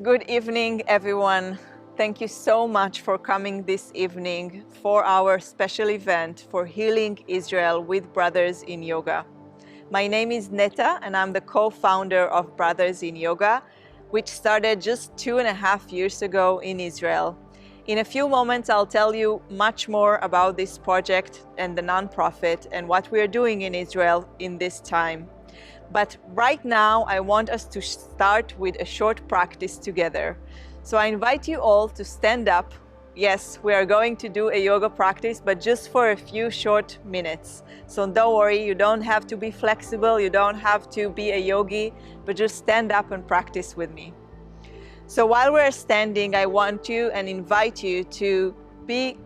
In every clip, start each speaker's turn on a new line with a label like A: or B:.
A: Good evening, everyone. Thank you so much for coming this evening for our special event for Healing Israel with Brothers in Yoga. My name is Neta, and I'm the co-founder of Brothers in Yoga, which started just 2.5 years ago in Israel. In a few moments, I'll tell you much more about this project and the nonprofit and what we're doing in Israel in this time. But right now, I want us to start with a short practice together. So I invite you all to stand up. Yes, we are going to do a yoga practice, but just for a few short minutes. So don't worry, you don't have to be flexible, you don't have to be a yogi, but just stand up and practice with me. So while we're standing, I want you and invite you to be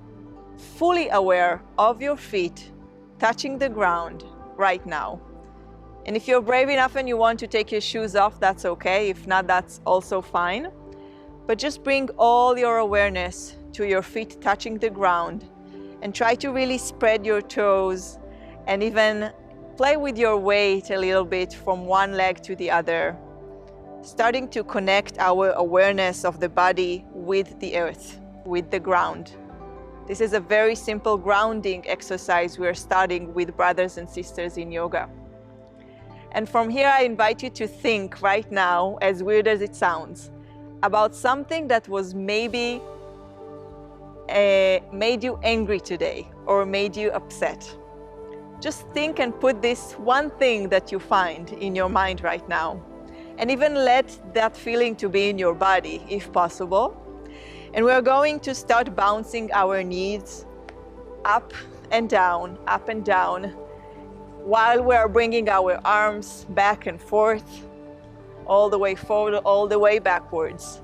A: fully aware of your feet touching the ground right now. And if you're brave enough and you want to take your shoes off, that's okay. If not, that's also fine. But just bring all your awareness to your feet touching the ground and try to really spread your toes and even play with your weight a little bit from one leg to the other, starting to connect our awareness of the body with the earth, with the ground. This is a very simple grounding exercise we're starting with brothers and sisters in yoga. And from here, I invite you to think right now, as weird as it sounds, about something that was maybe made you angry today or made you upset. Just think and put this one thing that you find in your mind right now. And even let that feeling to be in your body, if possible. And we're going to start bouncing our knees up and down, while we're bringing our arms back and forth, all the way forward, all the way backwards.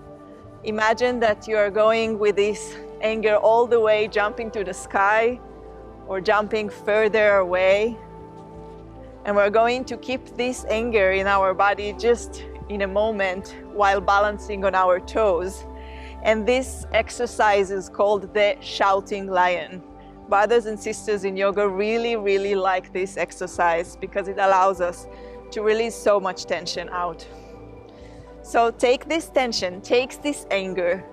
A: Imagine that you are going with this anger all the way, jumping to the sky or jumping further away. And we're going to keep this anger in our body just in a moment while balancing on our toes. And this exercise is called the shouting lion. Brothers and sisters in yoga really like this exercise because it allows us to release so much tension out. So take this tension, take this anger,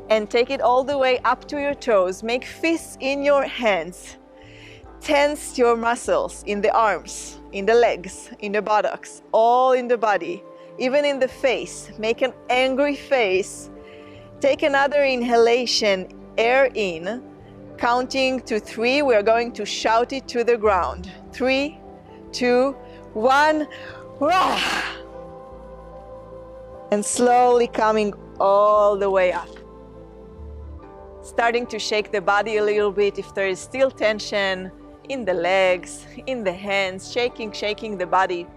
A: and take it all the way up to your toes. Make fists in your hands. Tense your muscles in the arms, in the legs, in the buttocks, all in the body, even in the face. Make an angry face. Take another inhalation, air in. Counting to 3, we're going to shout it to the ground. 3, 2, 1. Rah! And slowly coming all the way up. Starting to shake the body a little bit if there is still tension in the legs, in the hands, shaking the body.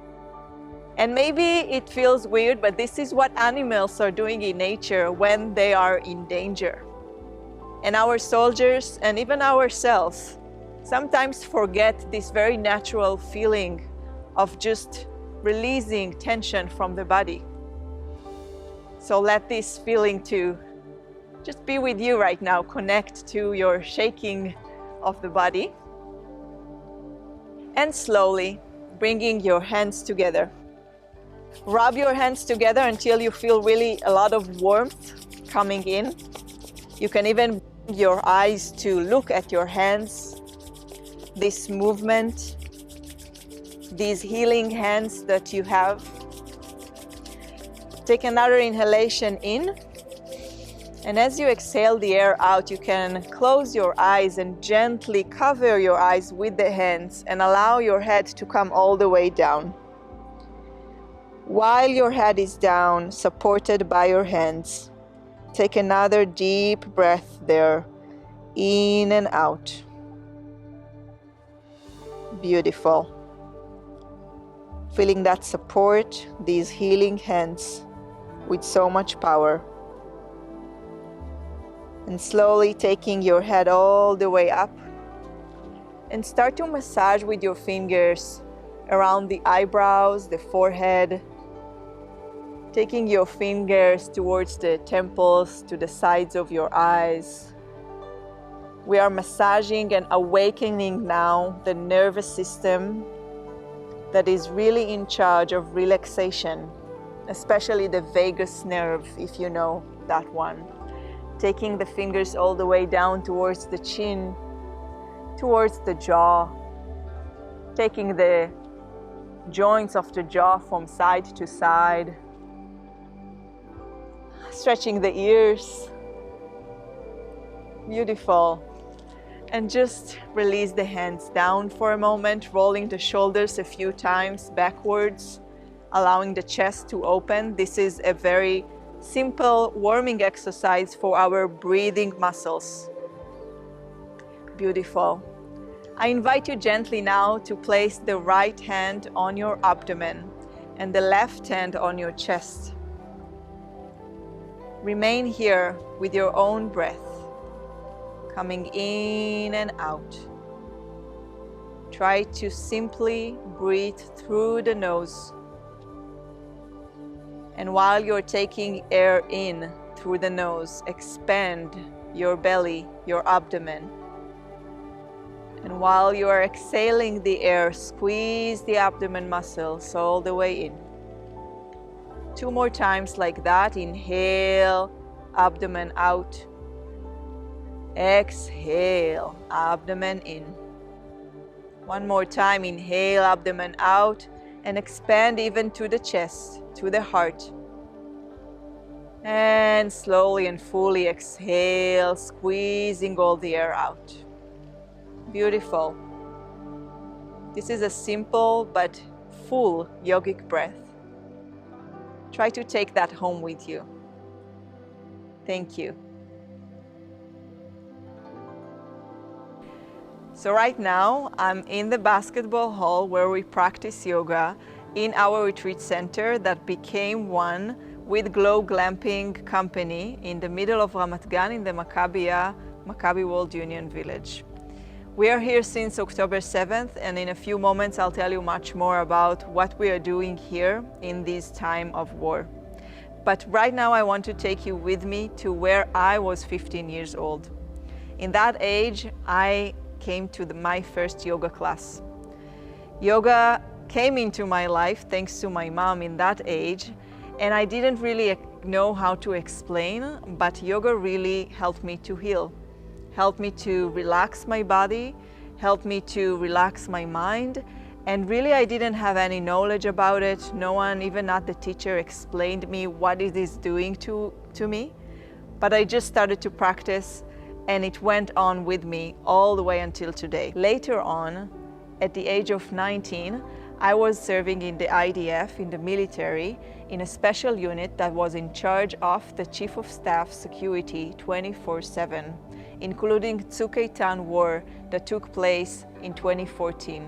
A: And maybe it feels weird, but this is what animals are doing in nature when they are in danger. And our soldiers and even ourselves sometimes forget this very natural feeling of just releasing tension from the body. So let this feeling to just be with you right now. Connect to your shaking of the body. And slowly bringing your hands together. Rub your hands together until you feel really a lot of warmth coming in. You can even bring your eyes to look at your hands, this movement, these healing hands that you have. Take another inhalation in, and as you exhale the air out, you can close your eyes and gently cover your eyes with the hands and allow your head to come all the way down. While your head is down, supported by your hands, take another deep breath there, in and out. Beautiful. Feeling that support, these healing hands with so much power. And slowly taking your head all the way up and start to massage with your fingers around the eyebrows, the forehead, taking your fingers towards the temples, to the sides of your eyes. We are massaging and awakening now the nervous system that is really in charge of relaxation especially the vagus nerve, if you know that one. Taking the fingers all the way down towards the chin, towards the jaw, taking the joints of the jaw from side to side, stretching the ears. Beautiful. And just release the hands down for a moment, rolling the shoulders a few times backwards, allowing the chest to open. This is a very simple warming exercise for our breathing muscles. Beautiful. I invite you gently now to place the right hand on your abdomen and the left hand on your chest. Remain here with your own breath, coming in and out. Try to simply breathe through the nose. And while you're taking air in through the nose, expand your belly, your abdomen. And while you are exhaling the air, squeeze the abdomen muscles all the way in. 2 more times like that. Inhale, abdomen out. Exhale, abdomen in. 1 more time. Inhale, abdomen out, and expand even to the chest, to the heart. And slowly and fully exhale, squeezing all the air out. Beautiful. This is a simple but full yogic breath. Try to take that home with you. Thank you. So right now, I'm in the basketball hall where we practice yoga in our retreat center that became one with Glow Glamping Company in the middle of Ramat Gan in the Maccabi World Union Village. We are here since October 7th, and in a few moments I'll tell you much more about what we are doing here in this time of war. But right now I want to take you with me to where I was 15 years old. In that age, I came to my first yoga class. Yoga came into my life thanks to my mom in that age, and I didn't really know how to explain, but yoga really helped me to heal. Helped me to relax my body, helped me to relax my mind, and really I didn't have any knowledge about it. No one, even not the teacher, explained me what it is doing to me. But I just started to practice, and it went on with me all the way until today. Later on, at the age of 19, I was serving in the IDF, in the military, in a special unit that was in charge of the Chief of Staff security 24/7. Including Tzuk Eitan war that took place in 2014.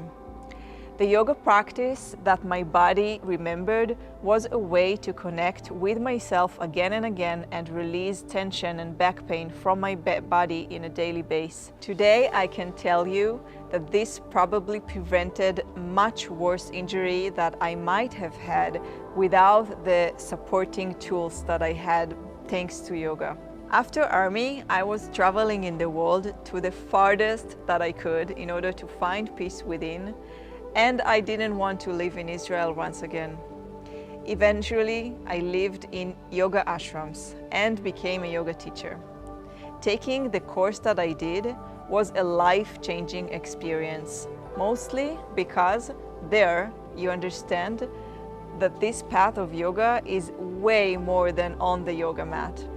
A: The yoga practice that my body remembered was a way to connect with myself again and again and release tension and back pain from my body in a daily basis. Today I can tell you that this probably prevented much worse injury that I might have had without the supporting tools that I had thanks to yoga. After army, I was traveling in the world to the farthest that I could in order to find peace within, and I didn't want to live in Israel once again. Eventually, I lived in yoga ashrams and became a yoga teacher. Taking the course that I did was a life-changing experience, mostly because there you understand that this path of yoga is way more than on the yoga mat.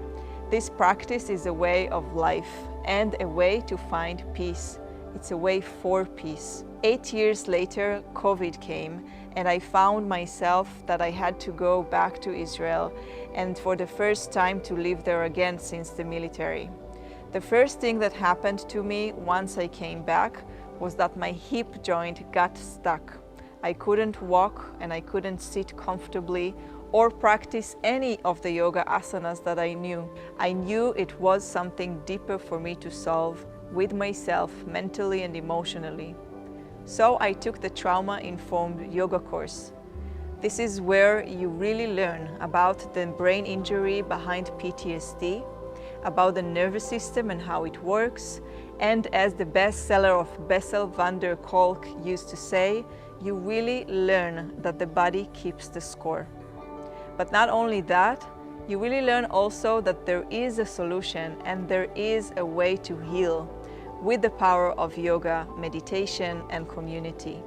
A: This practice is a way of life and a way to find peace. It's a way for peace. 8 years later, COVID came, and I found myself that I had to go back to Israel, and for the first time to live there again since the military. The first thing that happened to me once I came back was that my hip joint got stuck. I couldn't walk and I couldn't sit comfortably or practice any of the yoga asanas that I knew. I knew it was something deeper for me to solve with myself mentally and emotionally. So I took the trauma-informed yoga course. This is where you really learn about the brain injury behind PTSD, about the nervous system and how it works, and as the bestseller of Bessel van der Kolk used to say, you really learn that the body keeps the score. But not only that, you really learn also that there is a solution and there is a way to heal with the power of yoga, meditation, and community.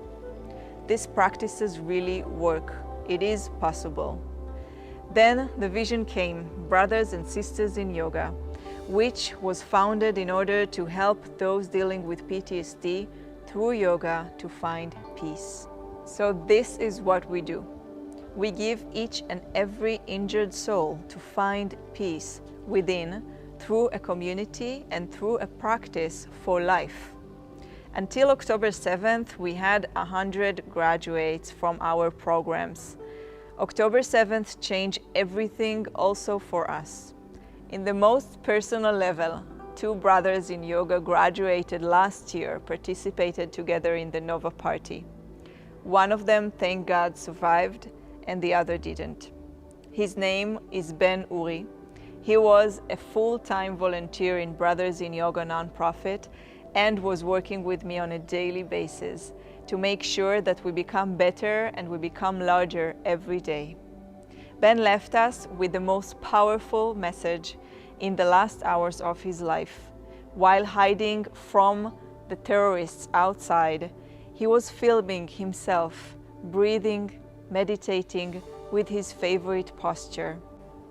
A: These practices really work. It is possible. Then the vision came, Brothers and Sisters in Yoga, which was founded in order to help those dealing with PTSD through yoga to find peace. So this is what we do. We give each and every injured soul to find peace within through a community and through a practice for life. Until October 7th, we had 100 graduates from our programs. October 7th changed everything also for us. In the most personal level, 2 brothers in yoga graduated last year, participated together in the Nova party. One of them, thank God, survived, and the other didn't. His name is Ben Uri. He was a full-time volunteer in Brothers in Yoga nonprofit and was working with me on a daily basis to make sure that we become better and we become larger every day. Ben left us with the most powerful message in the last hours of his life. While hiding from the terrorists outside, he was filming himself, breathing, meditating with his favorite posture.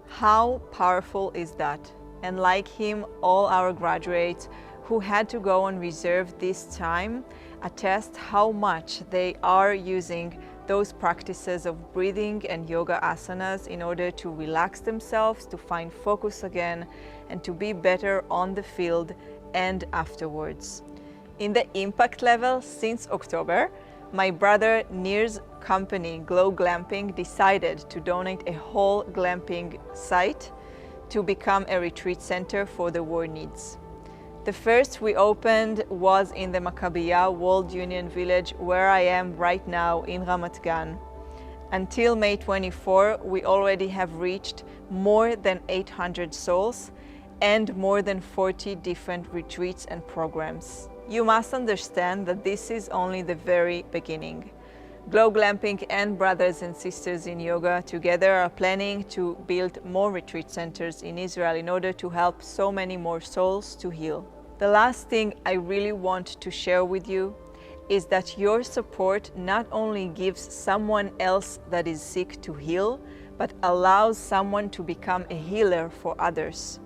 A: How powerful is that? And like him, all our graduates who had to go on reserve this time attest how much they are using those practices of breathing and yoga asanas in order to relax themselves, to find focus again, and to be better on the field and afterwards. In the impact level, since October, my brother Nir's company, Glow Glamping, decided to donate a whole glamping site to become a retreat center for the war needs. The first we opened was in the Maccabiah World Union Village, where I am right now in Ramat Gan. Until May 24, we already have reached more than 800 souls and more than 40 different retreats and programs. You must understand that this is only the very beginning. Glow Glamping and Brothers and Sisters in Yoga together are planning to build more retreat centers in Israel in order to help so many more souls to heal. The last thing I really want to share with you is that your support not only gives someone else that is sick to heal, but allows someone to become a healer for others.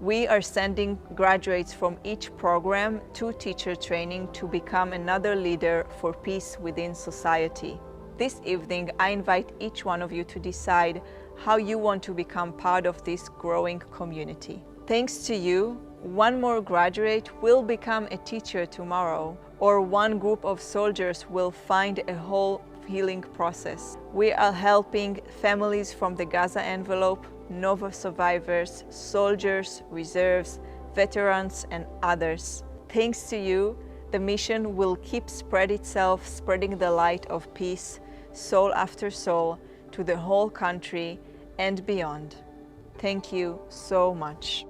A: We are sending graduates from each program to teacher training to become another leader for peace within society. This evening, I invite each one of you to decide how you want to become part of this growing community. Thanks to you, one more graduate will become a teacher tomorrow, or one group of soldiers will find a whole healing process. We are helping families from the Gaza envelope, Nova survivors, soldiers, reserves, veterans, and others. Thanks to you, the mission will keep spreading the light of peace, soul after soul, to the whole country and beyond. Thank you so much.